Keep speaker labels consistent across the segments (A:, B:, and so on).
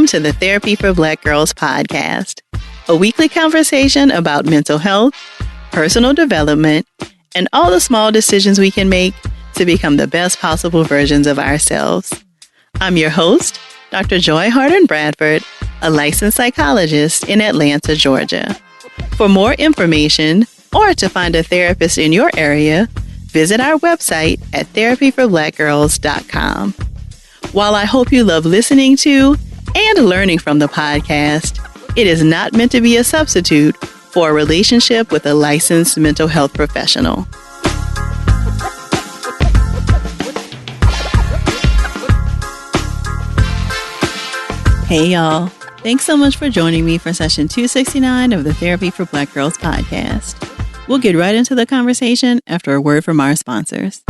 A: Welcome to the Therapy for Black Girls podcast, a weekly conversation about mental health, personal development, and all the small decisions we can make to become the best possible versions of ourselves. I'm your host, Dr. Joy Harden Bradford, a licensed psychologist in Atlanta, Georgia. For more information or to find a therapist in your area, visit our website at therapyforblackgirls.com. While I hope you love listening to and learning from the podcast, it is not meant to be a substitute for a relationship with a licensed mental health professional. Hey y'all, thanks so much for joining me for session 269 of the Therapy for Black Girls podcast. We'll get right into the conversation after a word from our sponsors.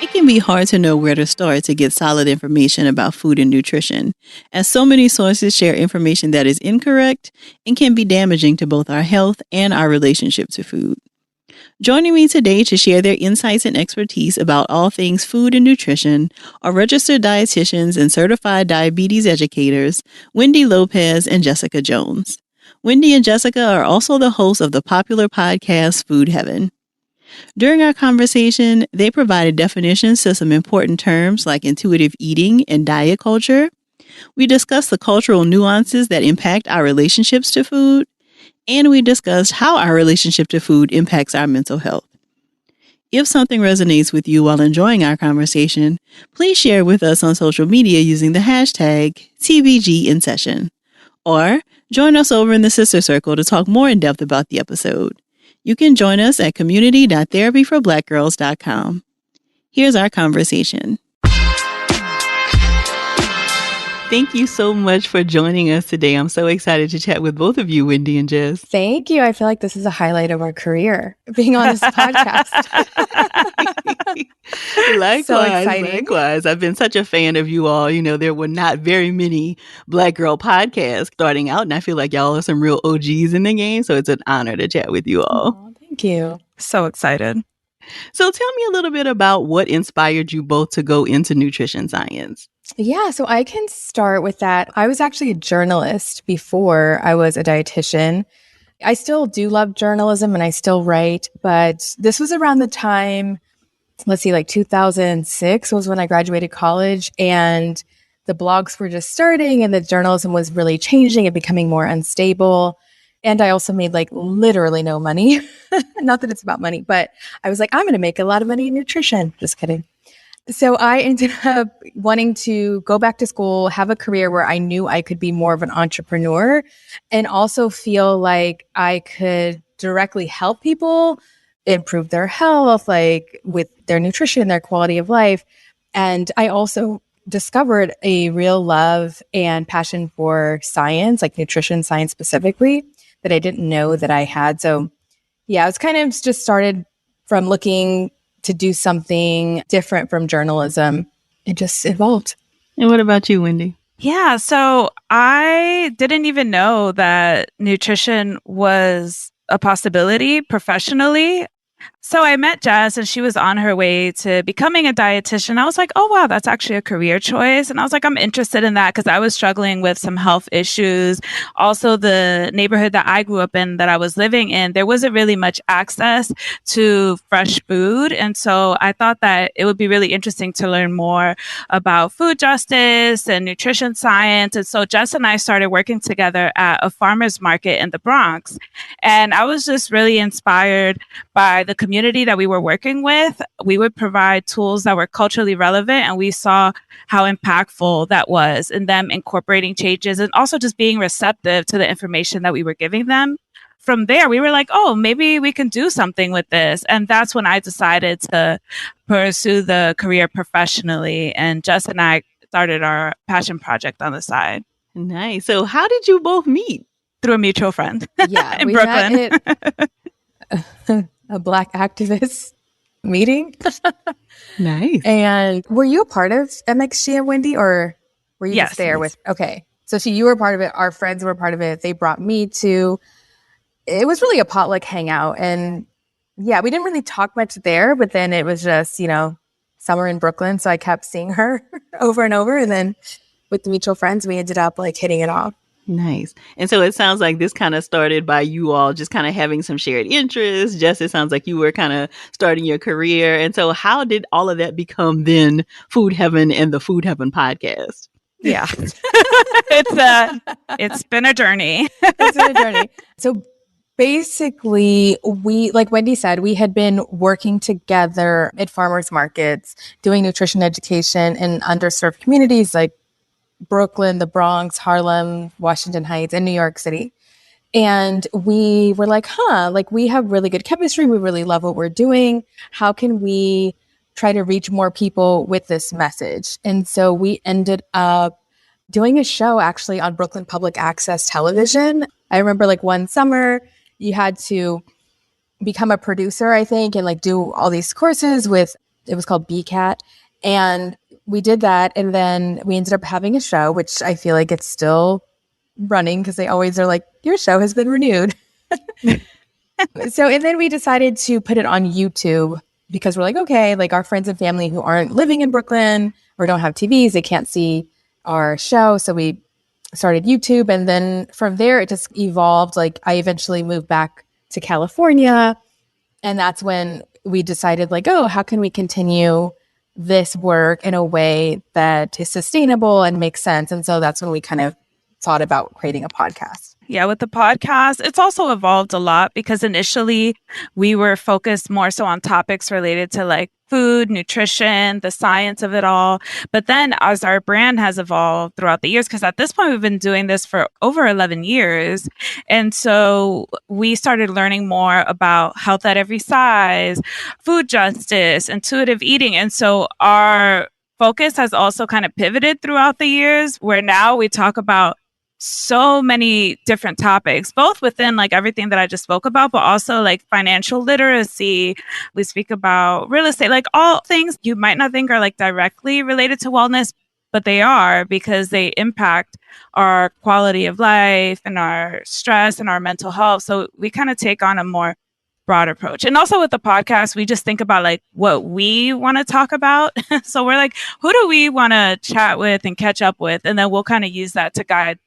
A: It can be hard to know where to start to get solid information about food and nutrition, as so many sources share information that is incorrect and can be damaging to both our health and our relationship to food. Joining me today to share their insights and expertise about all things food and nutrition are registered dietitians and certified diabetes educators, Wendy Lopez and Jessica Jones. Wendy and Jessica are also the hosts of the popular podcast Food Heaven. During our conversation, they provided definitions to some important terms like intuitive eating and diet culture. We discussed the cultural nuances that impact our relationships to food, and we discussed how our relationship to food impacts our mental health. If something resonates with you while enjoying our conversation, please share with us on social media using the hashtag TBGInSession, or join us over in the Sister Circle to talk more in depth about the episode. You can join us at community.therapyforblackgirls.com. Here's our conversation. Thank you so much for joining us today. I'm so excited to chat with both of you, Wendy and Jess.
B: Thank you. I feel like this is a highlight of our career, being on this podcast.
A: Likewise. I've been such a fan of you all. You know, there were not very many Black girl podcasts starting out, and I feel like y'all are some real OGs in the game, so it's an honor to chat with you all.
B: Oh, thank you.
C: So excited.
A: So tell me a little bit about what inspired you both to go into nutrition science.
B: Yeah, so I can start with that. I was actually a journalist before I was a dietitian. I still do love journalism and I still write, but this was around the time, like 2006 was when I graduated college, and the blogs were just starting and the journalism was really changing and becoming more unstable. And I also made literally no money. Not that it's about money, but I was like, I'm going to make a lot of money in nutrition. Just kidding. So I ended up wanting to go back to school, have a career where I knew I could be more of an entrepreneur and also feel like I could directly help people improve their health, with their nutrition, their quality of life. And I also discovered a real love and passion for science, like nutrition science specifically, that I didn't know that I had. So yeah, it's kind of just started from looking to do something different from journalism. It just evolved.
A: And what about you, Wendy?
C: Yeah, so I didn't even know that nutrition was a possibility professionally. So I met Jess and she was on her way to becoming a dietitian. I was like, oh, wow, that's actually a career choice. And I was like, I'm interested in that because I was struggling with some health issues. Also, the neighborhood that I grew up in, that I was living in, there wasn't really much access to fresh food. And so I thought that it would be really interesting to learn more about food justice and nutrition science. And so Jess and I started working together at a farmer's market in the Bronx. And I was just really inspired by the community that we were working with. We would provide tools that were culturally relevant, and we saw how impactful that was in them incorporating changes and also just being receptive to the information that we were giving them. From there, we were like, oh, maybe we can do something with this. And that's when I decided to pursue the career professionally. And Jess and I started our passion project on the side.
A: Nice. So how did you both meet?
C: Through a mutual friend.
B: Yeah,
C: in
B: we
C: Brooklyn.
B: met at a Black activist meeting.
A: Nice.
B: And were you a part of MXG and Wendy, or were you just there with? Okay, so you were part of it. Our friends were part of it. They brought me to. It was really a potluck hangout, and Yeah, we didn't really talk much there, but then it was just, summer in Brooklyn. So I kept seeing her over and over. And then with the mutual friends, we ended up like hitting it off.
A: Nice. And so it sounds like this kind of started by you all just kind of having some shared interests. Jess, it sounds like you were kind of starting your career. And so how did all of that become then Food Heaven and the Food Heaven podcast?
B: Yeah.
C: It's been a journey.
B: It's been a journey. So basically, we, like Wendy said, we had been working together at farmers markets, doing nutrition education in underserved communities like Brooklyn, the Bronx, Harlem, Washington Heights, and New York City. And we were like, like we have really good chemistry. We really love what we're doing. How can we try to reach more people with this message? And so we ended up doing a show actually on Brooklyn Public Access Television. I remember like one summer you had to become a producer, I think, and like do all these courses with, it was called BCAT. And we did that. And then we ended up having a show, which I feel like it's still running because they always are like, your show has been renewed. So, and then we decided to put it on YouTube because we're like, okay, like our friends and family who aren't living in Brooklyn or don't have TVs, they can't see our show. So we started YouTube. And then from there, it just evolved. Like I eventually moved back to California. And that's when we decided like, oh, how can we continue this work in a way that is sustainable and makes sense? And so that's when we kind of thought about creating a podcast.
C: Yeah, with the podcast, it's also evolved a lot because initially we were focused more so on topics related to like food, nutrition, the science of it all. But then as our brand has evolved throughout the years, because at this point we've been doing this for over 11 years. And so we started learning more about health at every size, food justice, intuitive eating. And so our focus has also kind of pivoted throughout the years where now we talk about so many different topics, both within like everything that I just spoke about, but also like financial literacy. We speak about real estate, like all things you might not think are like directly related to wellness, but they are because they impact our quality of life and our stress and our mental health. So we kind of take on a more broad approach. And also with the podcast, we just think about like what we want to talk about. So we're like, who do we want to chat with and catch up with? And then we'll kind of use that to guide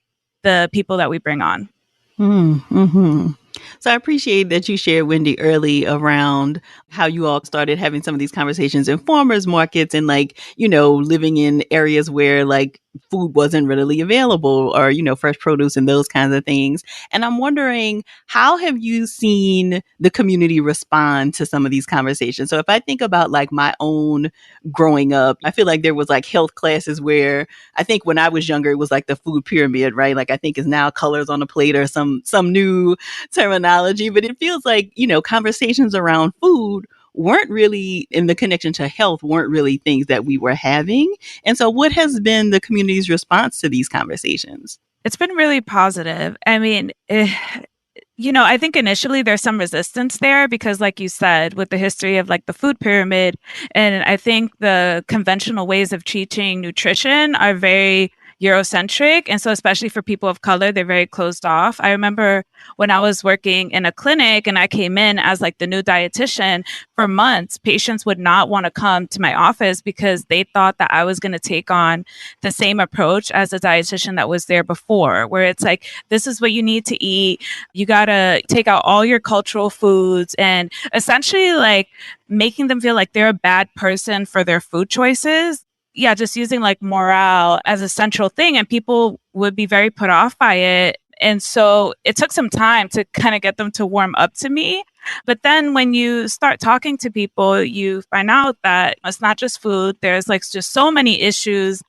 C: the people that we bring on.
A: Mm-hmm. So I appreciate that you shared, Wendy, early around how you all started having some of these conversations in farmers markets and like, living in areas where like food wasn't readily available or, fresh produce and those kinds of things. And I'm wondering, how have you seen the community respond to some of these conversations? So if I think about like my own growing up, I feel like there was like health classes where I think when I was younger, it was like the food pyramid, right? Like I think is now colors on a plate or some new terminology, but it feels like, conversations around food weren't really in the connection to health, weren't really things that we were having. And so what has been the community's response to these conversations?
C: It's been really positive. I mean, I think initially there's some resistance there because like you said, with the history of like the food pyramid, and I think the conventional ways of teaching nutrition are very Eurocentric. And so especially for people of color, they're very closed off. I remember when I was working in a clinic and I came in as like the new dietitian, for months, patients would not want to come to my office because they thought that I was going to take on the same approach as a dietitian that was there before, where it's like, this is what you need to eat. You got to take out all your cultural foods and essentially like making them feel like they're a bad person for their food choices. Yeah, just using like morale as a central thing, and people would be very put off by it. And so it took some time to kind of get them to warm up to me. But then when you start talking to people, you find out that it's not just food. There's like just so many issues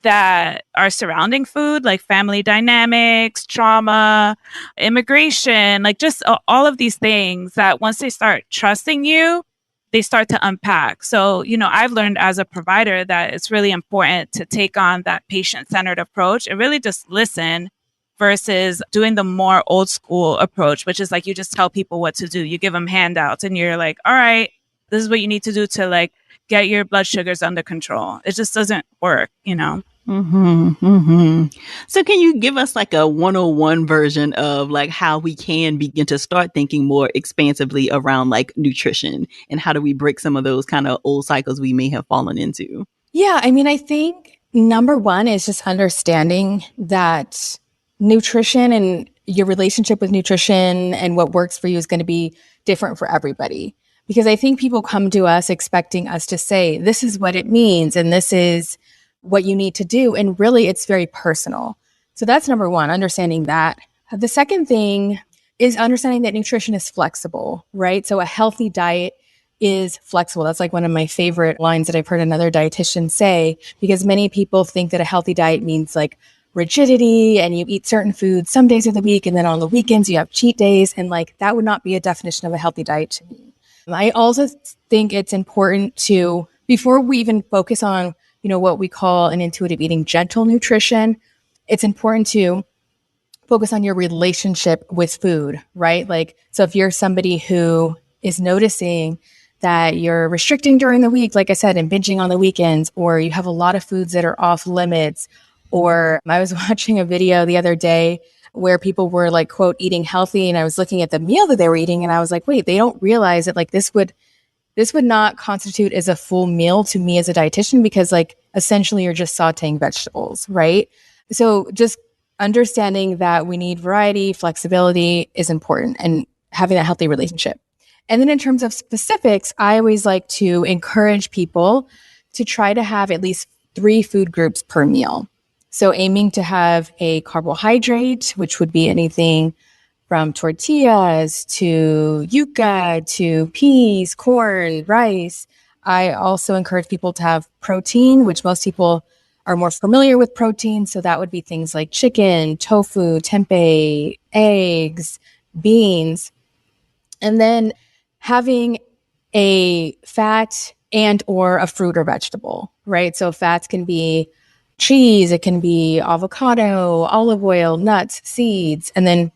C: that are surrounding food, like family dynamics, trauma, immigration, like just all of these things that once they start trusting you, they start to unpack. So, I've learned as a provider that it's really important to take on that patient-centered approach and really just listen versus doing the more old school approach, which is like you just tell people what to do. You give them handouts and you're like, all right, this is what you need to do to like get your blood sugars under control. It just doesn't work.
A: So can you give us like a 101 version of like how we can begin to start thinking more expansively around like nutrition, and how do we break some of those kind of old cycles we may have fallen into?
B: Yeah, I mean, I think number one is just understanding that nutrition and your relationship with nutrition and what works for you is going to be different for everybody. Because I think people come to us expecting us to say, this is what it means and this is what you need to do. And really, it's very personal. So that's number one, understanding that. The second thing is understanding that nutrition is flexible, right? So a healthy diet is flexible. That's like one of my favorite lines that I've heard another dietitian say, because many people think that a healthy diet means like rigidity and you eat certain foods some days of the week. And then on the weekends, you have cheat days. And like that would not be a definition of a healthy diet to me. I also think it's important to, before we even focus on, what we call an intuitive eating, gentle nutrition, it's important to focus on your relationship with food, right? Like, so if you're somebody who is noticing that you're restricting during the week, like I said, and binging on the weekends, or you have a lot of foods that are off limits, or I was watching a video the other day where people were like, quote, eating healthy. And I was looking at the meal that they were eating and I was like, wait, they don't realize that like this would not constitute as a full meal to me as a dietitian, because like essentially you're just sauteing vegetables, right? So just understanding that we need variety, flexibility is important, and having that healthy relationship. And then in terms of specifics, I always like to encourage people to try to have at least 3 food groups per meal. So aiming to have a carbohydrate, which would be anything from tortillas to yuca to peas, corn, rice. I also encourage people to have protein, which most people are more familiar with protein. So that would be things like chicken, tofu, tempeh, eggs, beans. And then having a fat and or a fruit or vegetable, right? So fats can be cheese, it can be avocado, olive oil, nuts, seeds, and then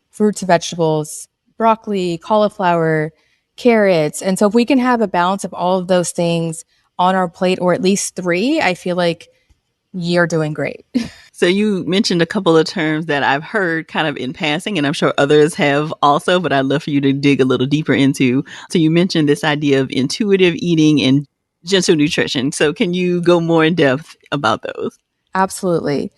B: fruits and vegetables, broccoli, cauliflower, carrots. And so if we can have a balance of all of those things on our plate, or at least 3, I feel like you're doing great.
A: So you mentioned a couple of terms that I've heard kind of in passing, and I'm sure others have also, but I'd love for you to dig a little deeper into. So you mentioned this idea of intuitive eating and gentle nutrition. So can you go more in depth about those?
B: Absolutely.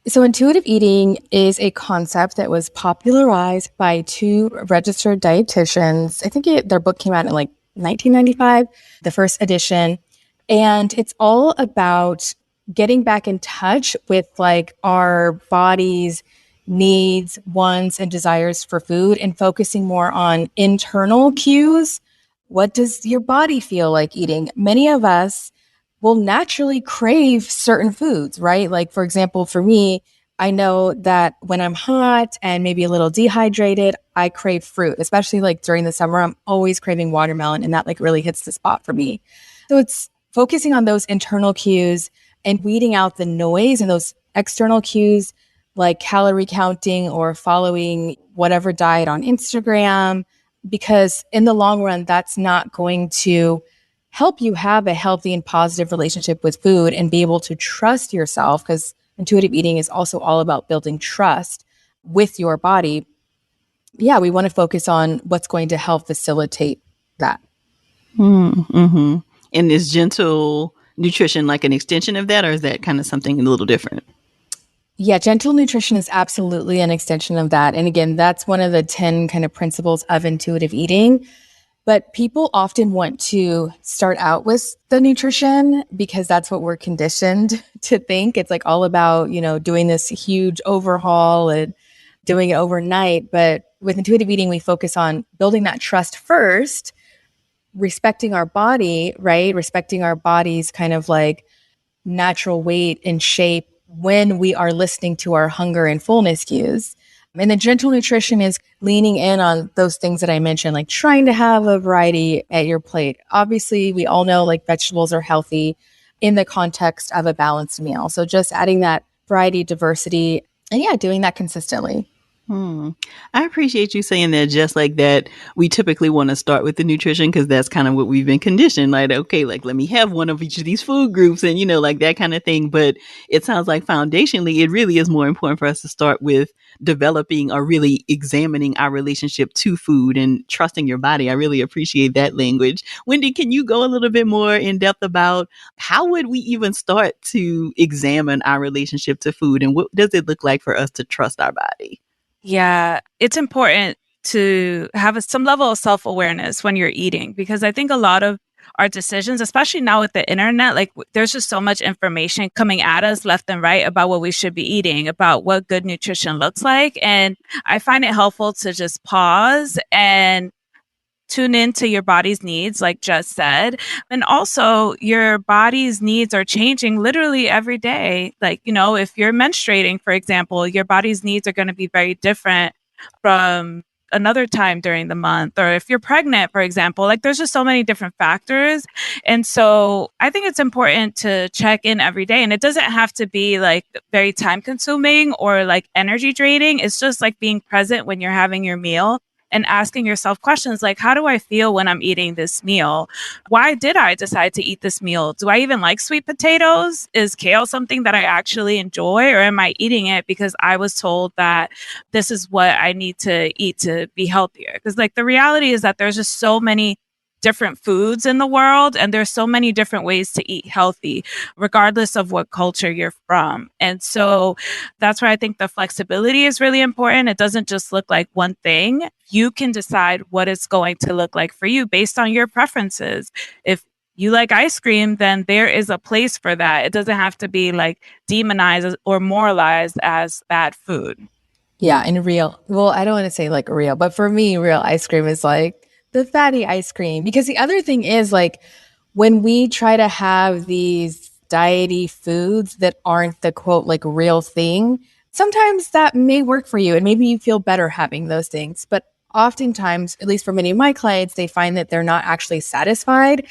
B: So intuitive eating is a concept that was popularized by 2 registered dietitians. I think their book came out in like 1995, the first edition. And it's all about getting back in touch with like our body's needs, wants, and desires for food, and focusing more on internal cues. What does your body feel like eating? Many of us will naturally crave certain foods, right? Like, for example, for me, I know that when I'm hot and maybe a little dehydrated, I crave fruit, especially like during the summer. I'm always craving watermelon, and that like really hits the spot for me. So it's focusing on those internal cues and weeding out the noise and those external cues like calorie counting or following whatever diet on Instagram, because in the long run, that's not going to help you have a healthy and positive relationship with food and be able to trust yourself, because intuitive eating is also all about building trust with your body. Yeah, we want to focus on what's going to help facilitate that.
A: Mm-hmm. And is gentle nutrition like an extension of that, or is that kind of something a little different?
B: Yeah, gentle nutrition is absolutely an extension of that. And again, that's one of the 10 kind of principles of intuitive eating. But people often want to start out with the nutrition because that's what we're conditioned to think. It's like all about, doing this huge overhaul and doing it overnight. But with intuitive eating, we focus on building that trust first, respecting our body, right? Respecting our body's kind of like natural weight and shape when we are listening to our hunger and fullness cues. And the gentle nutrition is leaning in on those things that I mentioned, like trying to have a variety at your plate. Obviously, we all know like vegetables are healthy in the context of a balanced meal. So just adding that variety, diversity, and yeah, doing that consistently.
A: I appreciate you saying that. Just like that, we typically want to start with the nutrition because that's kind of what we've been conditioned. Like, okay, like let me have one of each of these food groups, and like that kind of thing. But it sounds like foundationally, it really is more important for us to start with developing or really examining our relationship to food and trusting your body. I really appreciate that language. Wendy, can you go a little bit more in depth about how would we even start to examine our relationship to food, and what does it look like for us to trust our body?
C: Yeah, it's important to have some level of self-awareness when you're eating, because I think a lot of our decisions, especially now with the internet, like there's just so much information coming at us left and right about what we should be eating, about what good nutrition looks like. And I find it helpful to just pause and tune into your body's needs, like Jess said. And also, your body's needs are changing literally every day. Like, if you're menstruating, for example, your body's needs are going to be very different from another time during the month. Or if you're pregnant, for example, like there's just so many different factors. And so I think it's important to check in every day. And it doesn't have to be like very time consuming or like energy draining. It's just like being present when you're having your meal and asking yourself questions like, how do I feel when I'm eating this meal? Why did I decide to eat this meal? Do I even like sweet potatoes? Is kale something that I actually enjoy? Or am I eating it because I was told that this is what I need to eat to be healthier? Because like the reality is that there's just so many different foods in the world, and there's so many different ways to eat healthy regardless of what culture you're from. And so that's why I think the flexibility is really important. It doesn't just look like one thing. You can decide what it's going to look like for you based on your preferences. If you like ice cream, then there is a place for that. It doesn't have to be like demonized or moralized as bad food.
B: Yeah, and well, I don't want to say like real, but for me, real ice cream is like the fatty ice cream. Because the other thing is like when we try to have these diety foods that aren't the quote like real thing, sometimes that may work for you and maybe you feel better having those things. But oftentimes, at least for many of my clients, they find that they're not actually satisfied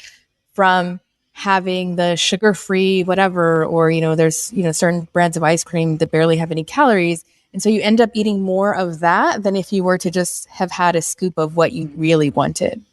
B: from having the sugar-free whatever, or there's certain brands of ice cream that barely have any calories, and so you end up eating more of that than if you were to just have had a scoop of what you really wanted.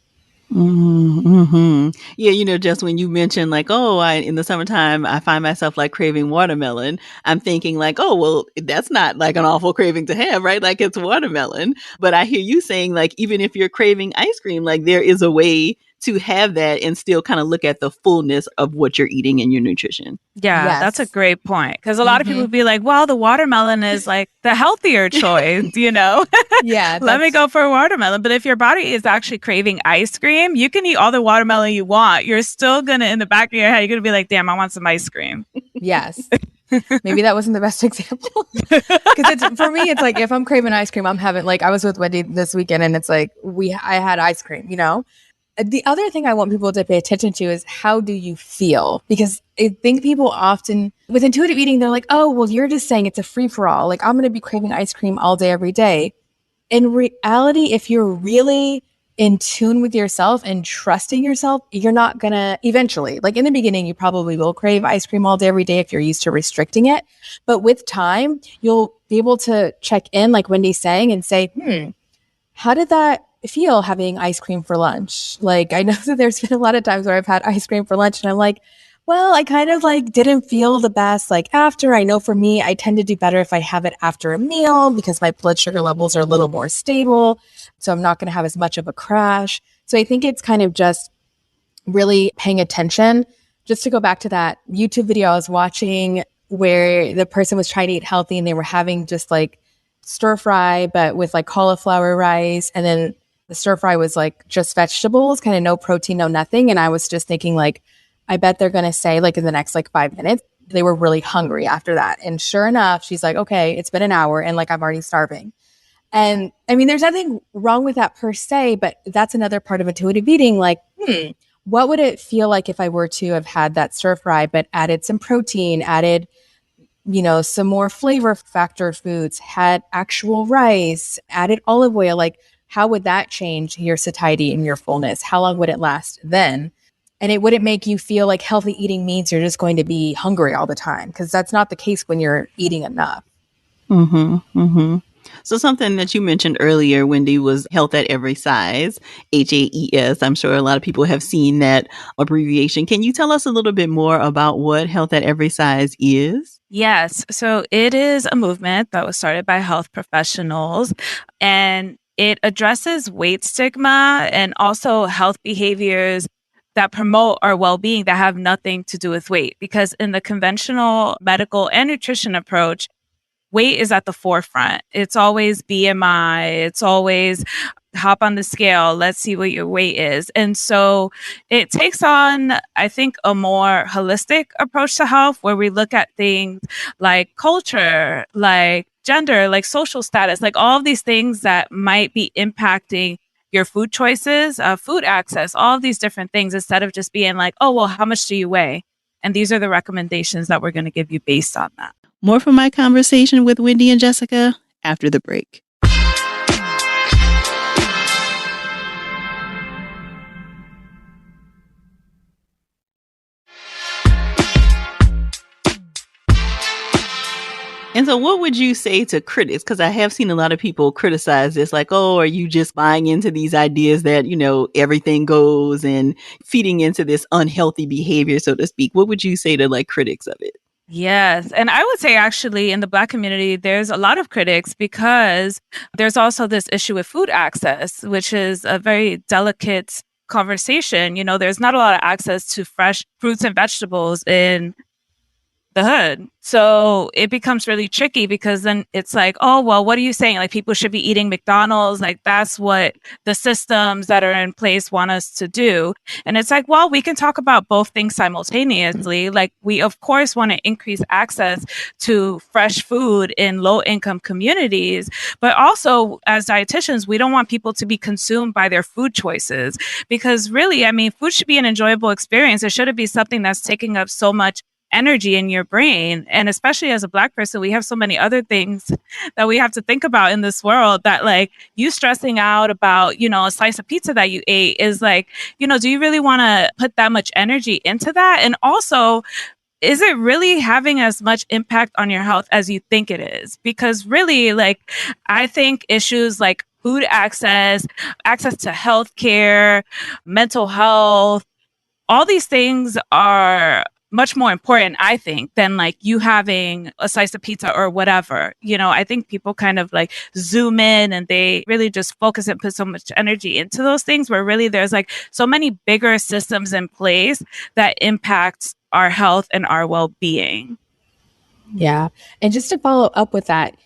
A: Mm-hmm. Yeah, just when you mentioned like, oh, in the summertime, I find myself like craving watermelon. I'm thinking like, oh, well, that's not like an awful craving to have, right? Like it's watermelon. But I hear you saying like, even if you're craving ice cream, like there is a way to have that and still kind of look at the fullness of what you're eating in your nutrition.
C: Yeah, that's a
B: Yes.
C: great point. Because a lot of people would be like, well, the watermelon is like the healthier choice,
B: Yeah,
C: Let me
B: that's
C: go for a watermelon. But if your body is actually craving ice cream, you can eat all the watermelon you want. You're still going to, in the back of your head, you're going to be like, damn, I want some ice cream.
B: yes. Maybe that wasn't the best example. Because for me, it's like if I'm craving ice cream, I'm having like I was with Wendy this weekend, and it's like I had ice cream. The other thing I want people to pay attention to is how do you feel? Because I think people often, with intuitive eating, they're like, oh, well, you're just saying it's a free for all. Like, I'm going to be craving ice cream all day, every day. In reality, if you're really in tune with yourself and trusting yourself, you're not going to eventually, like in the beginning, you probably will crave ice cream all day, every day if you're used to restricting it. But with time, you'll be able to check in, like Wendy's saying, and say, how did that feel having ice cream for lunch? Like, I know that there's been a lot of times where I've had ice cream for lunch and I'm like, well, I kind of like didn't feel the best like after. I know for me, I tend to do better if I have it after a meal because my blood sugar levels are a little more stable. So I'm not going to have as much of a crash. So I think it's kind of just really paying attention. Just to go back to that YouTube video I was watching where the person was trying to eat healthy and they were having just like stir fry, but with like cauliflower rice. And then the stir fry was like just vegetables, kind of no protein, no nothing. And I was just thinking like, I bet they're going to say like in the next like 5 minutes, they were really hungry after that. And sure enough, she's like, okay, it's been an hour and like I'm already starving. And I mean, there's nothing wrong with that per se, but that's another part of intuitive eating. Like, what would it feel like if I were to have had that stir fry, but added some protein, added some more flavor factor foods, had actual rice, added olive oil? Like, how would that change your satiety and your fullness? How long would it last then? And it wouldn't make you feel like healthy eating means you're just going to be hungry all the time, because that's not the case when you're eating enough.
A: Mm-hmm. Mm-hmm. So something that you mentioned earlier, Wendy, was health at every size, HAES. I'm sure a lot of people have seen that abbreviation. Can you tell us a little bit more about what health at every size is?
C: Yes. So it is a movement that was started by health professionals, and it addresses weight stigma and also health behaviors that promote our well-being that have nothing to do with weight. Because in the conventional medical and nutrition approach, weight is at the forefront. It's always BMI. It's always hop on the scale. Let's see what your weight is. And so it takes on, I think, a more holistic approach to health where we look at things like culture, like gender, like social status, like all of these things that might be impacting your food choices, food access, all of these different things, instead of just being like, oh, well, how much do you weigh? And these are the recommendations that we're going to give you based on that.
A: More from my conversation with Wendy and Jessica after the break. And so what would you say to critics? Because I have seen a lot of people criticize this, like, oh, are you just buying into these ideas that, everything goes and feeding into this unhealthy behavior, so to speak? What would you say to like critics of it?
C: Yes. And I would say actually in the Black community, there's a lot of critics because there's also this issue with food access, which is a very delicate conversation. There's not a lot of access to fresh fruits and vegetables in the hood. So it becomes really tricky because then it's like, oh, well, what are you saying? Like people should be eating McDonald's. Like that's what the systems that are in place want us to do. And it's like, well, we can talk about both things simultaneously. Like we, of course, want to increase access to fresh food in low income communities. But also as dietitians, we don't want people to be consumed by their food choices because really, I mean, food should be an enjoyable experience. It shouldn't be something that's taking up so much energy in your brain. And especially as a Black person, we have so many other things that we have to think about in this world that like you stressing out about, a slice of pizza that you ate is like, do you really want to put that much energy into that? And also, is it really having as much impact on your health as you think it is? Because really, like, I think issues like food access, access to healthcare, mental health, all these things are much more important, I think, than like you having a slice of pizza or whatever. I think people kind of like zoom in and they really just focus and put so much energy into those things where really there's like so many bigger systems in place that impact our health and our well-being.
B: Yeah. And just to follow up with that,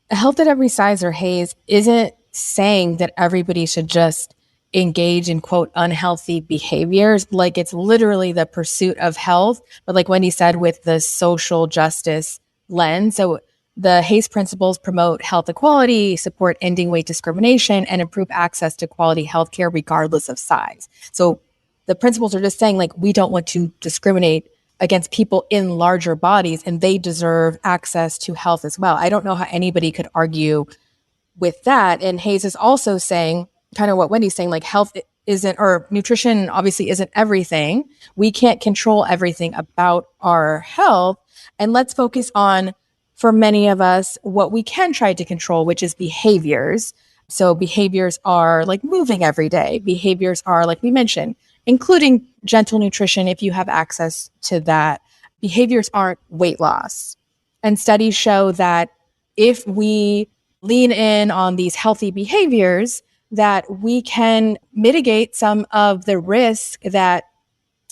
B: health at every size or HAES isn't saying that everybody should just engage in quote unhealthy behaviors. Like it's literally the pursuit of health, but like Wendy said, with the social justice lens. So the HAES principles promote health equality, support ending weight discrimination, and improve access to quality healthcare regardless of size. So the principles are just saying like we don't want to discriminate against people in larger bodies and they deserve access to health as well. I don't know how anybody could argue with that. And HAES is also saying kind of what Wendy's saying, like health isn't, or nutrition obviously isn't everything. We can't control everything about our health. And let's focus on, for many of us, what we can try to control, which is behaviors. So behaviors are like moving every day. Behaviors are, like we mentioned, including gentle nutrition if you have access to that. Behaviors aren't weight loss. And studies show that if we lean in on these healthy behaviors, that we can mitigate some of the risk that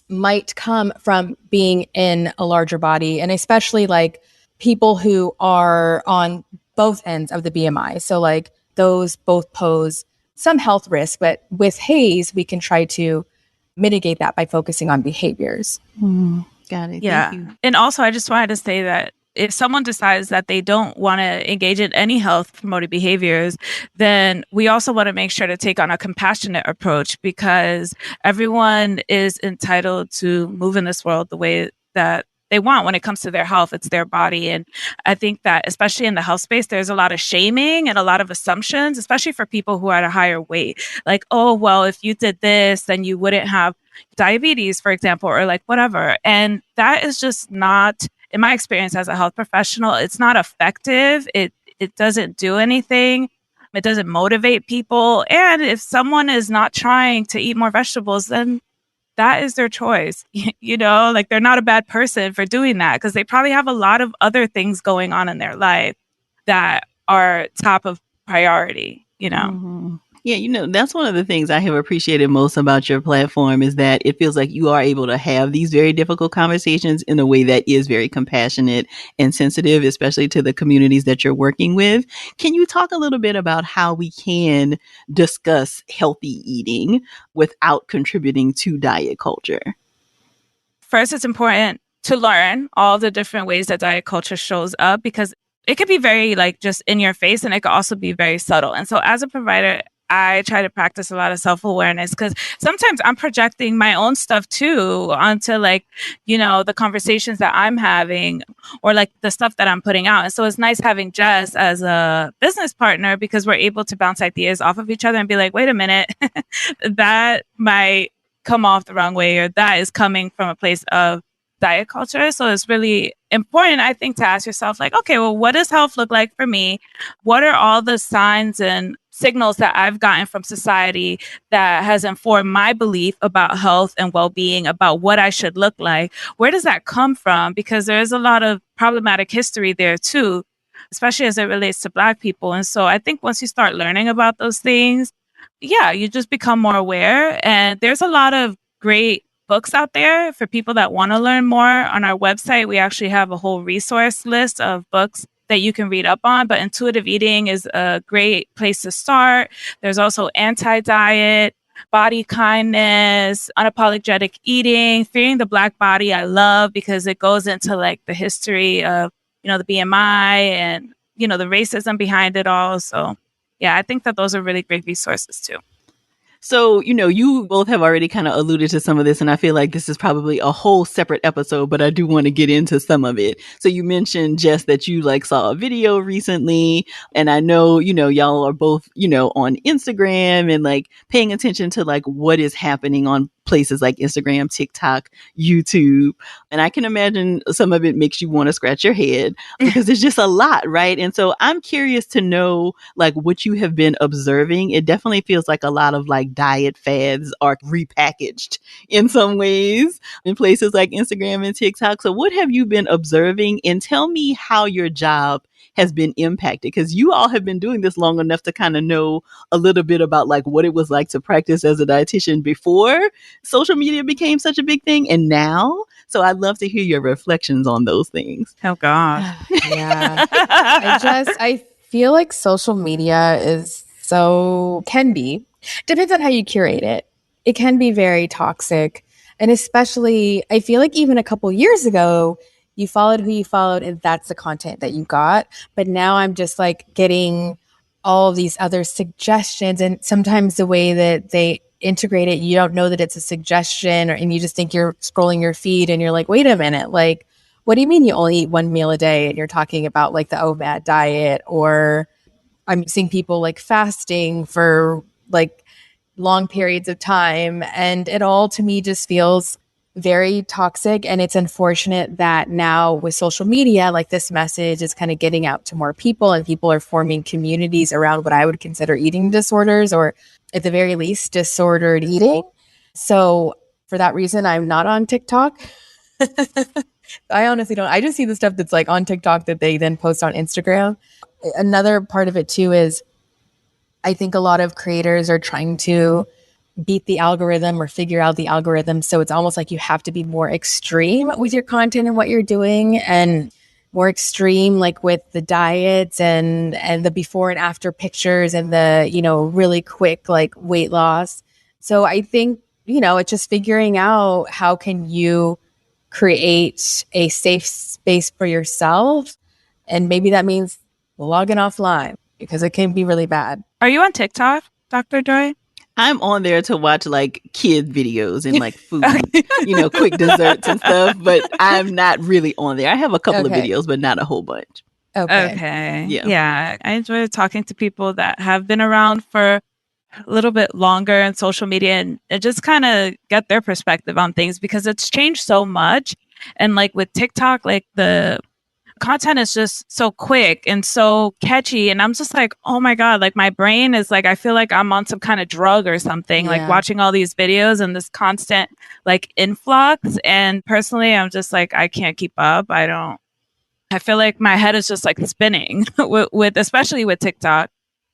B: might come from being in a larger body, and especially like people who are on both ends of the BMI. So like those both pose some health risk, but with HAES, we can try to mitigate that by focusing on behaviors.
A: Got it.
C: Yeah.
A: Thank you.
C: And also, I just wanted to say that if someone decides that they don't want to engage in any health promoting behaviors, then we also want to make sure to take on a compassionate approach because everyone is entitled to move in this world the way that they want when it comes to their health. It's their body. And I think that especially in the health space, there's a lot of shaming and a lot of assumptions, especially for people who are at a higher weight. Like, oh, well, if you did this, then you wouldn't have diabetes, for example, or like whatever. And that is just not, in my experience as a health professional, it's not effective. It doesn't do anything. It doesn't motivate people. And if someone is not trying to eat more vegetables, then that is their choice. Like they're not a bad person for doing that because they probably have a lot of other things going on in their life that are top of priority.
A: Mm-hmm. Yeah, that's one of the things I have appreciated most about your platform is that it feels like you are able to have these very difficult conversations in a way that is very compassionate and sensitive, especially to the communities that you're working with. Can you talk a little bit about how we can discuss healthy eating without contributing to diet culture?
C: First, it's important to learn all the different ways that diet culture shows up because it could be very like just in your face and it could also be very subtle. And so as a provider, I try to practice a lot of self-awareness because sometimes I'm projecting my own stuff too onto the conversations that I'm having or like the stuff that I'm putting out. And so it's nice having Jess as a business partner because we're able to bounce ideas off of each other and be like, wait a minute, that might come off the wrong way or that is coming from a place of diet culture. So it's really important, I think, to ask yourself like, okay, well, what does health look like for me? What are all the signs and signals that I've gotten from society that has informed my belief about health and well-being, about what I should look like? Where does that come from? Because there is a lot of problematic history there too, especially as it relates to Black people. And so I think once you start learning about those things, you just become more aware. And there's a lot of great books out there for people that want to learn more. On our website, we actually have a whole resource list of books that you can read up on, but intuitive eating is a great place to start. There's also anti-diet, body kindness, unapologetic eating, fearing the Black body. I love because it goes into like the history of, the BMI and, the racism behind it all. So I think that those are really great resources too.
A: So, you both have already kind of alluded to some of this, and I feel like this is probably a whole separate episode, but I do want to get into some of it. So you mentioned, Jess, that you saw a video recently, and I know, y'all are both, on Instagram and paying attention to what is happening on places like Instagram, TikTok, YouTube. And I can imagine some of it makes you want to scratch your head because there's just a lot, right? And so I'm curious to know what you have been observing. It definitely feels like a lot of diet fads are repackaged in some ways in places like Instagram and TikTok. So what have you been observing? And tell me how your job has been impacted, because you all have been doing this long enough to kind of know a little bit about what it was like to practice as a dietitian before social media became such a big thing and now. So I'd love to hear your reflections on those things.
C: Oh God.
B: Yeah. I feel like social media can be, depends on how you curate it. It can be very toxic. And especially, I feel like even a couple years ago, you followed who you followed and that's the content that you got. But now I'm just getting all of these other suggestions. And sometimes the way that they integrate it, you don't know that it's a suggestion and you just think you're scrolling your feed and you're like, wait a minute, what do you mean you only eat one meal a day? And you're talking about the OMAD diet, or I'm seeing people fasting for long periods of time. And it all to me just feels very toxic. And it's unfortunate that now with social media, this message is kind of getting out to more people and people are forming communities around what I would consider eating disorders, or at the very least, disordered eating. So for that reason, I'm not on TikTok. I honestly don't. I just see the stuff that's on TikTok that they then post on Instagram. Another part of it too is I think a lot of creators are trying to beat the algorithm or figure out the algorithm. So it's almost like you have to be more extreme with your content and what you're doing, and more extreme with the diets and the before and after pictures and the, really quick weight loss. So I think, it's just figuring out how can you create a safe space for yourself. And maybe that means logging offline because it can be really bad.
C: Are you on TikTok, Dr. Joy?
A: I'm on there to watch kid videos and food, quick desserts and stuff, but I'm not really on there. I have a couple of videos, but not a whole bunch.
C: Okay.
A: Yeah.
C: Yeah. I enjoy talking to people that have been around for a little bit longer in social media and just kind of get their perspective on things because it's changed so much. And with TikTok, the content is just so quick and so catchy. And I'm just like, oh my God, like my brain is like, I feel like I'm on some kind of drug or something, like watching all these videos and this constant like influx. And personally, I'm just like, I can't keep up. I feel like my head is just like spinning with especially with TikTok.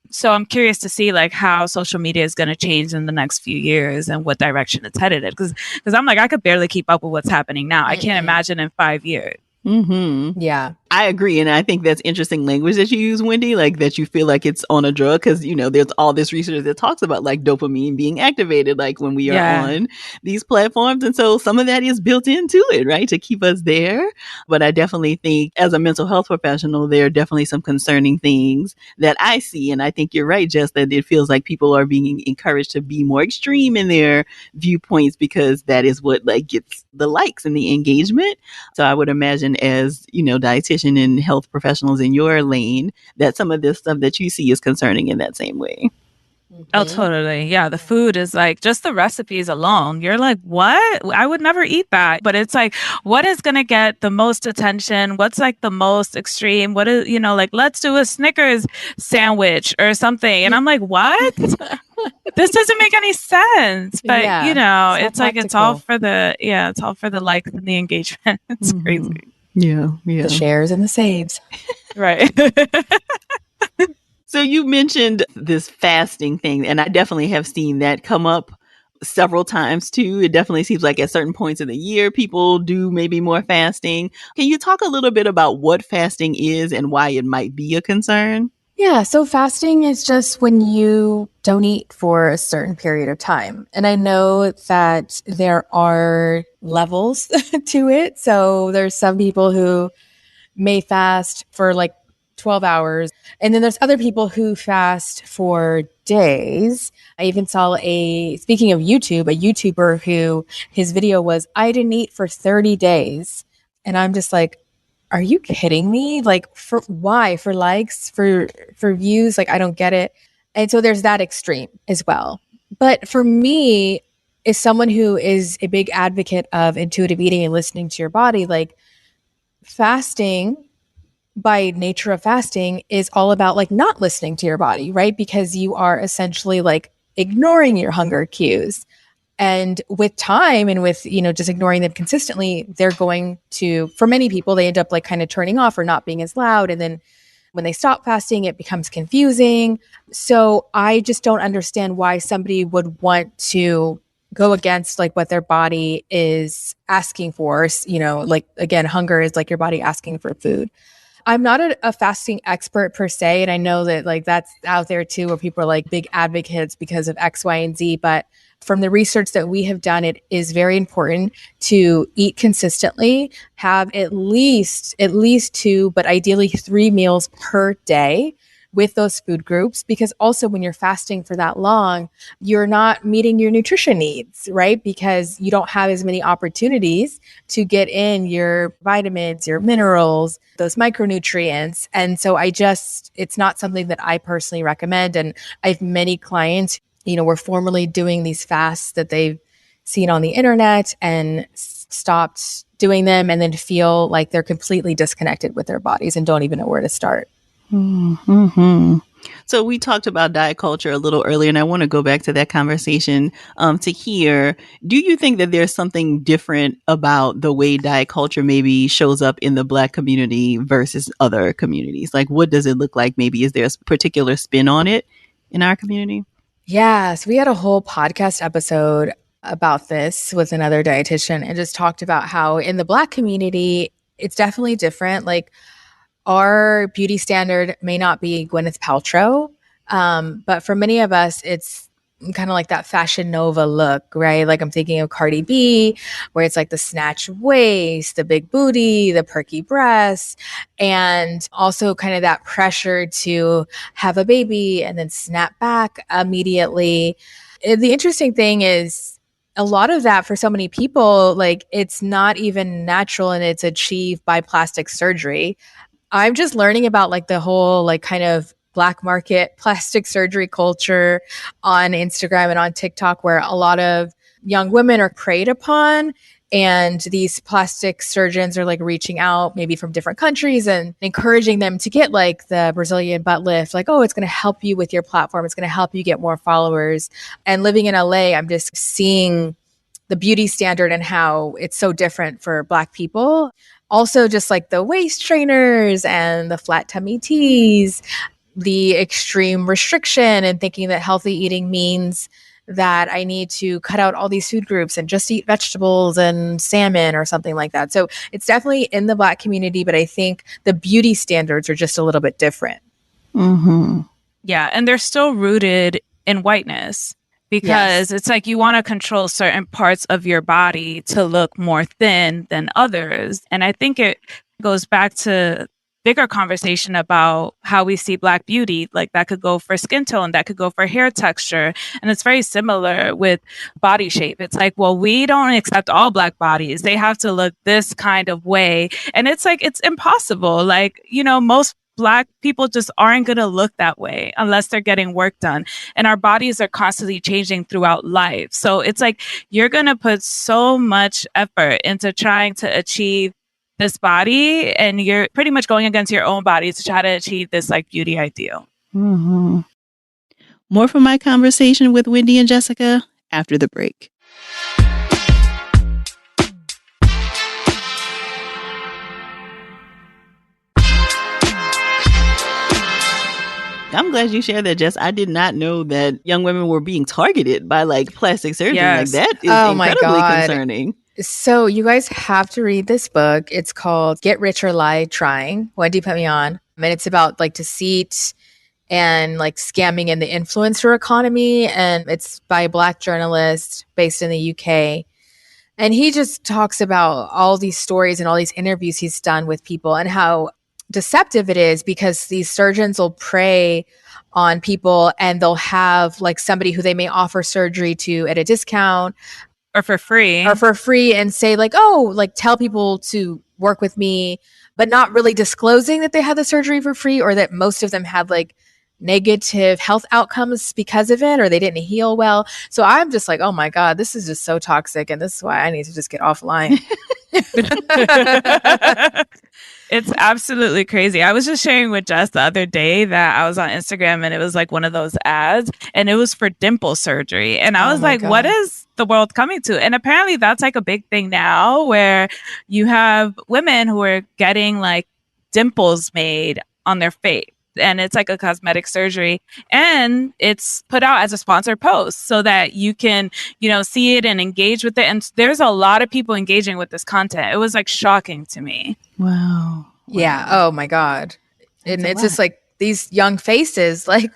C: So I'm curious to see like how social media is going to change in the next few years and what direction it's headed in. Because I'm like, I could barely keep up with what's happening now. I can't imagine in 5 years.
A: Mm-hmm.
B: Yeah.
A: I agree. And I think that's interesting language that you use, Wendy, like that you feel like it's on a drug because, there's all this research that talks about like dopamine being activated, like when we are on these platforms. And so some of that is built into it, right, to keep us there. But I definitely think as a mental health professional, there are definitely some concerning things that I see. And I think you're right, Jess, that it feels like people are being encouraged to be more extreme in their viewpoints because that is what like gets the likes and the engagement. So I would imagine as, dietitian and health professionals in your lane, that some of this stuff that you see is concerning in that same way.
C: Oh, totally. Yeah. The food is like just the recipes alone. You're like, what? I would never eat that. But it's like, what is going to get the most attention? What's like the most extreme? What is, like, let's do a Snickers sandwich or something. And I'm like, what? This doesn't make any sense. But, it's like, it's all for the likes and the engagement. It's crazy.
A: Yeah.
B: The shares and the saves.
C: Right.
A: So you mentioned this fasting thing, and I definitely have seen that come up several times too. It definitely seems like at certain points of the year, people do maybe more fasting. Can you talk a little bit about what fasting is and why it might be a concern?
B: Yeah, so fasting is just when you don't eat for a certain period of time. And I know that there are levels to it. So there's some people who may fast for like 12 hours. And then there's other people who fast for days. I even saw speaking of YouTube, a YouTuber who his video was, I didn't eat for 30 days. And I'm just like, are you kidding me? Like, for why? For likes, for views? Like, I don't get it. And so there's that extreme as well. But for me, as someone who is a big advocate of intuitive eating and listening to your body, like fasting by nature of fasting is all about like not listening to your body, right? Because you are essentially like ignoring your hunger cues. And with time and with, just ignoring them consistently, they're going to, for many people, they end up like kind of turning off or not being as loud. And then when they stop fasting, it becomes confusing. So I just don't understand why somebody would want to go against like what their body is asking for. Like, again, hunger is like your body asking for food. I'm not a fasting expert per se. And I know that like that's out there too, where people are like big advocates because of X, Y, and Z. But from the research that we have done, it is very important to eat consistently, have at least 2, but ideally 3 meals per day with those food groups, because also when you're fasting for that long, you're not meeting your nutrition needs, right? Because you don't have as many opportunities to get in your vitamins, your minerals, those micronutrients. And so it's not something that I personally recommend. And I have many clients, were formerly doing these fasts that they've seen on the internet and stopped doing them and then feel like they're completely disconnected with their bodies and don't even know where to start.
A: Mm-hmm. So we talked about diet culture a little earlier, and I want to go back to that conversation to hear, do you think that there's something different about the way diet culture maybe shows up in the Black community versus other communities? Like, what does it look like? Maybe is there a particular spin on it in our community?
B: Yeah, so we had a whole podcast episode about this with another dietitian and just talked about how in the Black community, it's definitely different. Like, our beauty standard may not be Gwyneth Paltrow, but for many of us, it's kind of like that Fashion Nova look, right? Like I'm thinking of Cardi B, where it's like the snatch waist, the big booty, the perky breasts, and also kind of that pressure to have a baby and then snap back immediately. The interesting thing is, a lot of that for so many people, like it's not even natural and it's achieved by plastic surgery. I'm just learning about like the whole like kind of Black market plastic surgery culture on Instagram and on TikTok, where a lot of young women are preyed upon And these plastic surgeons are like reaching out maybe from different countries and encouraging them to get like the Brazilian butt lift, like, oh, it's going to help you with your platform. It's going to help you get more followers. And living in LA, I'm just seeing the beauty standard and how it's so different for Black people. Also, just like the waist trainers and the flat tummy teas, the extreme restriction and thinking that healthy eating means that I need to cut out all these food groups and just eat vegetables and salmon or something like that. So it's definitely in the Black community, but I think the beauty standards are just a little bit different.
A: Mm-hmm.
C: Yeah, and they're still rooted in whiteness because it's like you want to control certain parts of your body to look more thin than others. And I think it goes back to bigger conversation about how we see Black beauty. Like that could go for skin tone, that could go for hair texture. And it's very similar with body shape. It's like, well, we don't accept all Black bodies. They have to look this kind of way. And it's like, it's impossible. Like, you know, most Black people just aren't going to look that way unless they're getting work done. And our bodies are constantly changing throughout life. So it's like, you're going to put so much effort into trying to achieve this body, and you're pretty much going against your own body to try to achieve this like beauty ideal.
A: Mm-hmm. More from my conversation with Wendy and Jessica after the break. I'm glad you shared that, Jess. I did not know that young women were being targeted by like plastic surgery.
C: Yes.
A: Like that is incredibly concerning.
B: So you guys have to read this book. It's called Get Rich or Die Trying. Wendy put me on. And it's about like deceit and like scamming in the influencer economy. And it's by a Black journalist based in the UK. And he just talks about all these stories and all these interviews he's done with people and how deceptive it is, because these surgeons will prey on people and they'll have like somebody who they may offer surgery to at a discount
C: or for free
B: and say like, oh, like tell people to work with me, but not really disclosing that they had the surgery for free or that most of them had like negative health outcomes because of it or they didn't heal well. So I'm just like, oh my God, this is just so toxic. And this is why I need to just get offline.
C: It's absolutely crazy. I was just sharing with Jess the other day that I was on Instagram and it was like one of those ads and it was for dimple surgery. And I was like, what is the world coming to? And apparently that's like a big thing now where you have women who are getting like dimples made on their face. And it's like a cosmetic surgery and it's put out as a sponsored post so that you can, you know, see it and engage with it. And there's a lot of people engaging with this content. It was like shocking to me.
A: Wow.
B: Yeah. Oh my God. And it's just like these young faces, like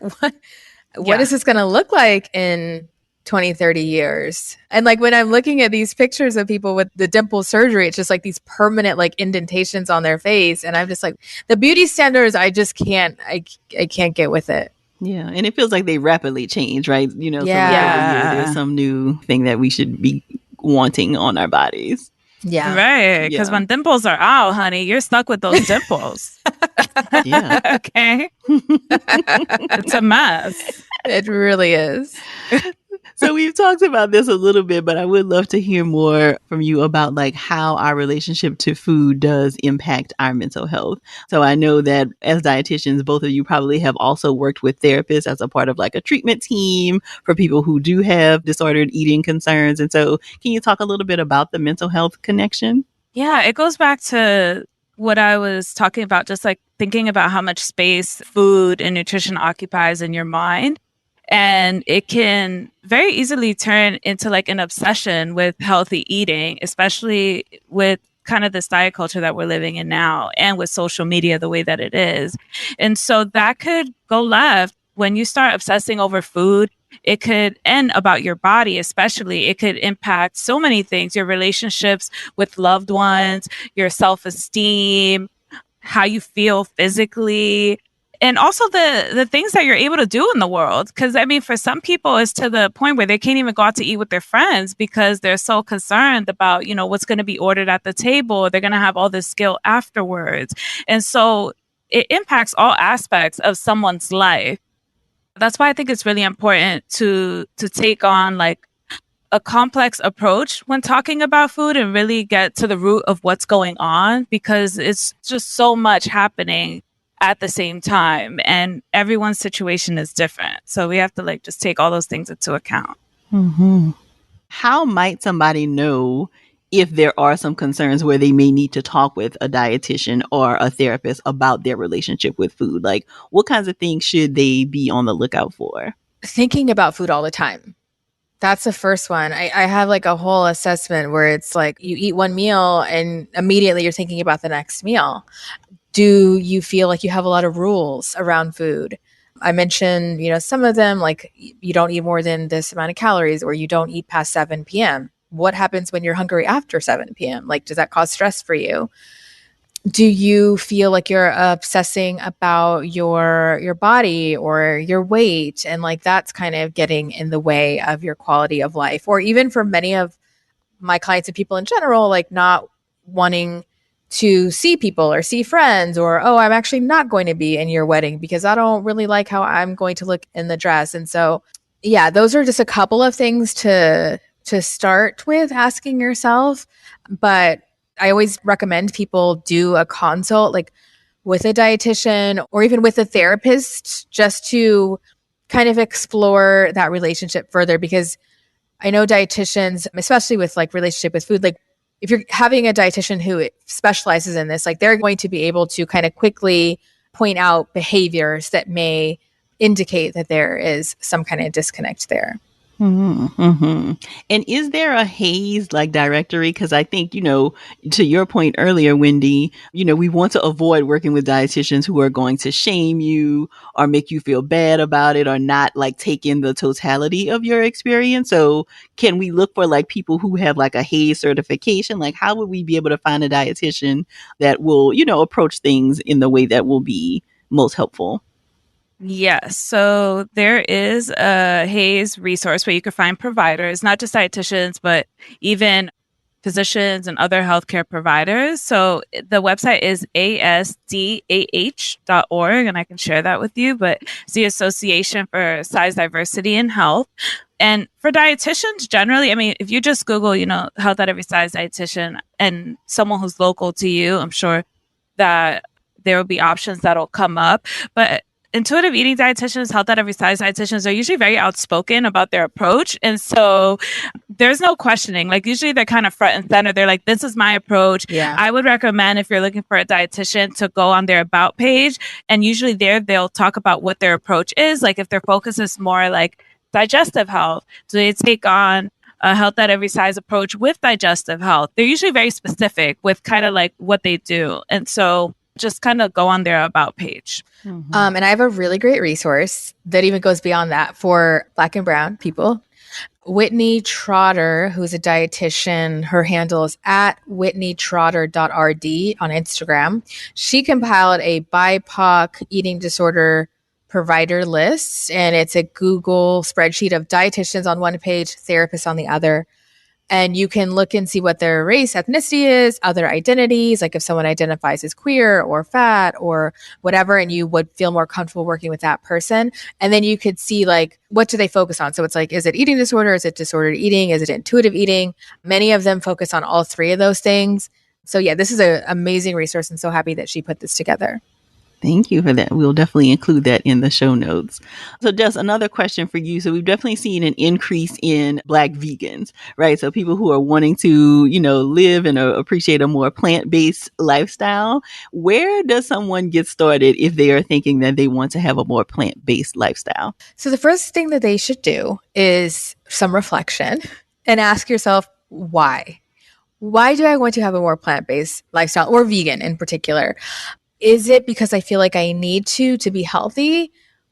B: what is this going to look like in 20, 30 years? And like when I'm looking at these pictures of people with the dimple surgery, it's just like these permanent like indentations on their face. And I'm just like, the beauty standards, I just can't, I can't get with it.
A: Yeah. And it feels like they rapidly change, right? You know,
B: Yeah.
A: so every year there's some new thing that we should be wanting on our bodies.
B: Yeah.
C: Right. Because when dimples are out, honey, you're stuck with those dimples.
A: Yeah.
C: Okay. It's a mess.
B: It really is.
A: So we've talked about this a little bit, but I would love to hear more from you about like how our relationship to food does impact our mental health. So I know that as dietitians, both of you probably have also worked with therapists as a part of like a treatment team for people who do have disordered eating concerns. And so can you talk a little bit about the mental health connection?
C: Yeah, it goes back to what I was talking about, just like thinking about how much space food and nutrition occupies in your mind. And it can very easily turn into like an obsession with healthy eating, especially with kind of this diet culture that we're living in now and with social media the way that it is. And so that could go left when you start obsessing over food. It could end about your body, especially. It could impact so many things, your relationships with loved ones, your self-esteem, how you feel physically. And also the things that you're able to do in the world. Because, I mean, for some people, it's to the point where they can't even go out to eat with their friends because they're so concerned about, you know, what's going to be ordered at the table. They're going to have all this guilt afterwards. And so it impacts all aspects of someone's life. That's why I think it's really important to take on like a complex approach when talking about food and really get to the root of what's going on, because it's just so much happening at the same time and everyone's situation is different. So we have to like just take all those things into account.
A: Mm-hmm. How might somebody know if there are some concerns where they may need to talk with a dietitian or a therapist about their relationship with food? Like, what kinds of things should they be on the lookout for?
B: Thinking about food all the time. That's the first one. I have like a whole assessment where it's like you eat one meal and immediately you're thinking about the next meal. Do you feel like you have a lot of rules around food? I mentioned, some of them, like you don't eat more than this amount of calories, or you don't eat past 7 p.m. What happens when you're hungry after 7 p.m.? Like, does that cause stress for you? Do you feel like you're obsessing about your body or your weight, and like that's kind of getting in the way of your quality of life? Or even for many of my clients and people in general, like not wanting to see people or see friends, or, oh, I'm actually not going to be in your wedding because I don't really like how I'm going to look in the dress. And so, yeah, those are just a couple of things to start with asking yourself. But I always recommend people do a consult, like with a dietitian or even with a therapist, just to kind of explore that relationship further. Because I know dietitians, especially with like relationship with food, like if you're having a dietitian who specializes in this, like they're going to be able to kind of quickly point out behaviors that may indicate that there is some kind of disconnect there.
A: Mm-hmm, mm-hmm. And is there a HAES like directory? Because I think, to your point earlier, Wendy, we want to avoid working with dietitians who are going to shame you or make you feel bad about it or not like take in the totality of your experience. So can we look for like people who have like a HAES certification? Like how would we be able to find a dietitian that will, approach things in the way that will be most helpful?
C: Yes. So there is a HAES resource where you can find providers, not just dietitians, but even physicians and other healthcare providers. So the website is asdah.org, and I can share that with you, but it's the Association for Size Diversity in Health. And for dietitians generally, I mean, if you just Google, health at every size dietitian and someone who's local to you, I'm sure that there will be options that'll come up. But intuitive eating dietitians, health at every size dietitians are usually very outspoken about their approach. And so there's no questioning. Like usually they're kind of front and center. They're like, this is my approach.
B: Yeah.
C: I would recommend if you're looking for a dietitian to go on their about page. And usually there they'll talk about what their approach is. Like if their focus is more like digestive health, do they take on a health at every size approach with digestive health? They're usually very specific with kind of like what they do. And so just kind of go on their about page.
B: Mm-hmm. And I have a really great resource that even goes beyond that for Black and Brown people. Whitney Trotter, who's a dietitian, her handle is at whitneytrotter.rd on Instagram. She compiled a BIPOC eating disorder provider list, and it's a Google spreadsheet of dietitians on one page, therapists on the other. And you can look and see what their race, ethnicity is, other identities, like if someone identifies as queer or fat or whatever, and you would feel more comfortable working with that person. And then you could see like, what do they focus on? So it's like, is it eating disorder? Is it disordered eating? Is it intuitive eating? Many of them focus on all three of those things. So yeah, this is an amazing resource. I'm so happy that she put this together.
A: Thank you for that. We'll definitely include that in the show notes. So Jess, another question for you. So we've definitely seen an increase in Black vegans, right? So people who are wanting to, live and appreciate a more plant-based lifestyle. Where does someone get started if they are thinking that they want to have a more plant-based lifestyle?
B: So the first thing that they should do is some reflection and ask yourself, why? Why do I want to have a more plant-based lifestyle, or vegan in particular? Is it because I feel like I need to be healthy?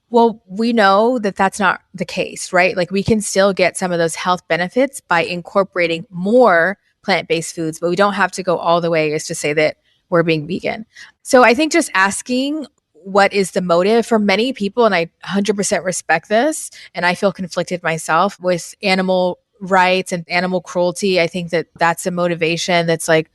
B: Well, we know that that's not the case, right? Like we can still get some of those health benefits by incorporating more plant-based foods, but we don't have to go all the way as to say that we're being vegan. So I think just asking what is the motive for many people, and I 100% respect this, and I feel conflicted myself with animal rights and animal cruelty. I think that that's a motivation that's like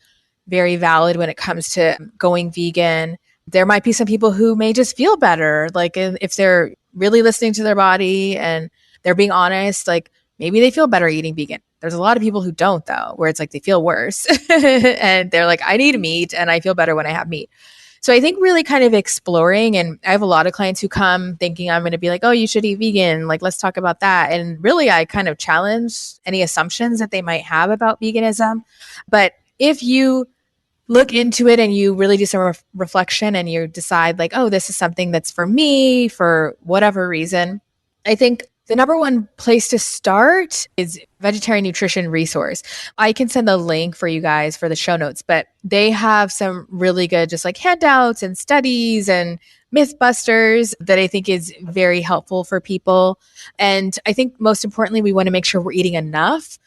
B: very valid when it comes to going vegan. There might be some people who may just feel better, like if they're really listening to their body and they're being honest, like maybe they feel better eating vegan. There's a lot of people who don't, though, where it's like they feel worse and they're like, I need meat and I feel better when I have meat. So I think really kind of exploring, and I have a lot of clients who come thinking I'm going to be like, oh, you should eat vegan. Like, let's talk about that. And really, I kind of challenge any assumptions that they might have about veganism. But if you look into it and you really do some reflection and you decide like, oh, this is something that's for me for whatever reason, I think the number one place to start is Vegetarian Nutrition Resource. I can send the link for you guys for the show notes, but they have some really good just like handouts and studies and mythbusters that I think is very helpful for people. And I think most importantly, we want to make sure we're eating enough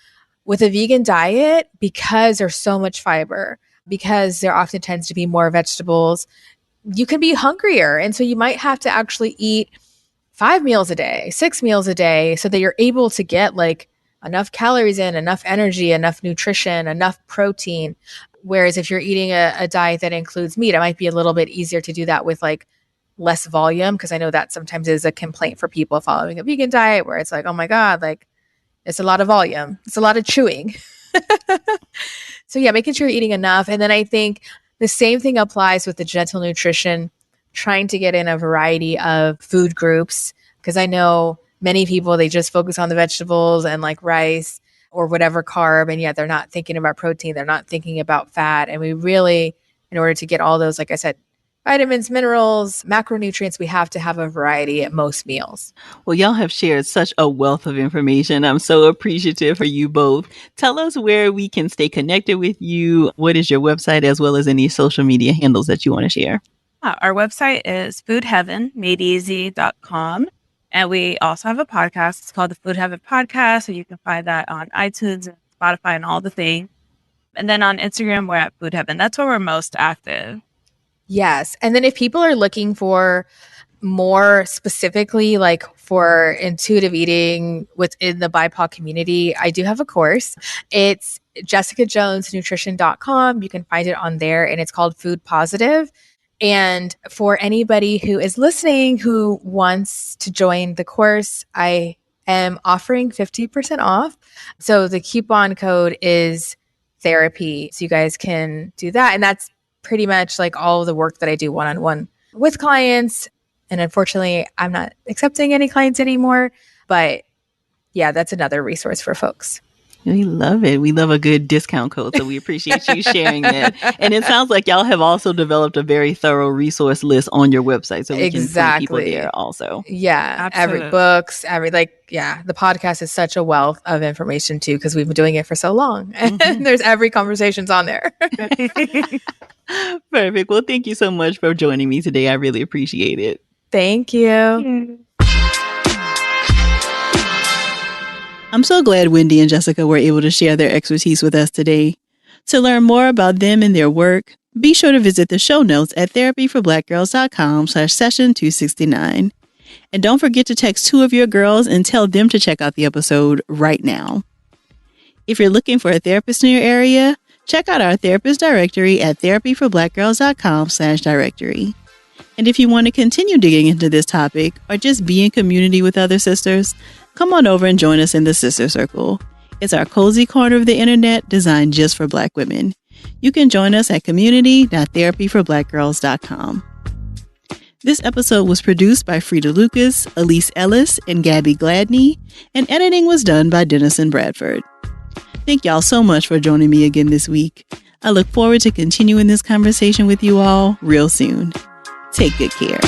B: with a vegan diet because there's so much fiber, because there often tends to be more vegetables. You can be hungrier. And so you might have to actually eat 5 meals a day, 6 meals a day, so that you're able to get like enough calories in, enough energy, enough nutrition, enough protein. Whereas if you're eating a diet that includes meat, it might be a little bit easier to do that with like less volume. Because I know that sometimes is a complaint for people following a vegan diet where it's like, oh my God, like it's a lot of volume. It's a lot of chewing. So yeah, making sure you're eating enough. And then I think the same thing applies with the gentle nutrition, trying to get in a variety of food groups, because I know many people, they just focus on the vegetables and like rice or whatever carb, and yet they're not thinking about protein, they're not thinking about fat. And we really, in order to get all those, like I said, vitamins, minerals, macronutrients, we have to have a variety at most meals.
A: Well, y'all have shared such a wealth of information. I'm so appreciative for you both. Tell us where we can stay connected with you. What is your website, as well as any social media handles that you want to share?
C: Our website is foodheavenmadeeasy.com. And we also have a podcast. It's called the Food Heaven Podcast. So you can find that on iTunes and Spotify and all the things. And then on Instagram, we're at Food Heaven. That's where we're most active.
B: Yes. And then if people are looking for more specifically, like for intuitive eating within the BIPOC community, I do have a course. It's jessicajonesnutrition.com. You can find it on there, and it's called Food Positive. And for anybody who is listening who wants to join the course, I am offering 50% off. So the coupon code is therapy. So you guys can do that. And that's pretty much like all of the work that I do one-on-one with clients. And unfortunately, I'm not accepting any clients anymore. But yeah, that's another resource for folks.
A: We love it. We love a good discount code. So we appreciate you sharing that. And it sounds like y'all have also developed a very thorough resource list on your website. So we can send people there also.
B: Yeah.
C: Absolutely.
B: Every books, the podcast is such a wealth of information too, because we've been doing it for so long. And there's every conversation's on there.
A: Perfect. Well, thank you so much for joining me today. I really appreciate it.
B: Thank you.
A: I'm so glad Wendy and Jessica were able to share their expertise with us today. To learn more about them and their work, be sure to visit the show notes at therapyforblackgirls.com/session269. And don't forget to text 2 of your girls and tell them to check out the episode right now. If you're looking for a therapist in your area, check out our therapist directory at therapyforblackgirls.com/directory. And if you want to continue digging into this topic or just be in community with other sisters, come on over and join us in the Sister Circle. It's our cozy corner of the internet designed just for Black women. You can join us at community.therapyforblackgirls.com. This episode was produced by Frida Lucas, Elise Ellis, and Gabby Gladney, and editing was done by Dennison Bradford. Thank y'all so much for joining me again this week. I look forward to continuing this conversation with you all real soon. Take good care.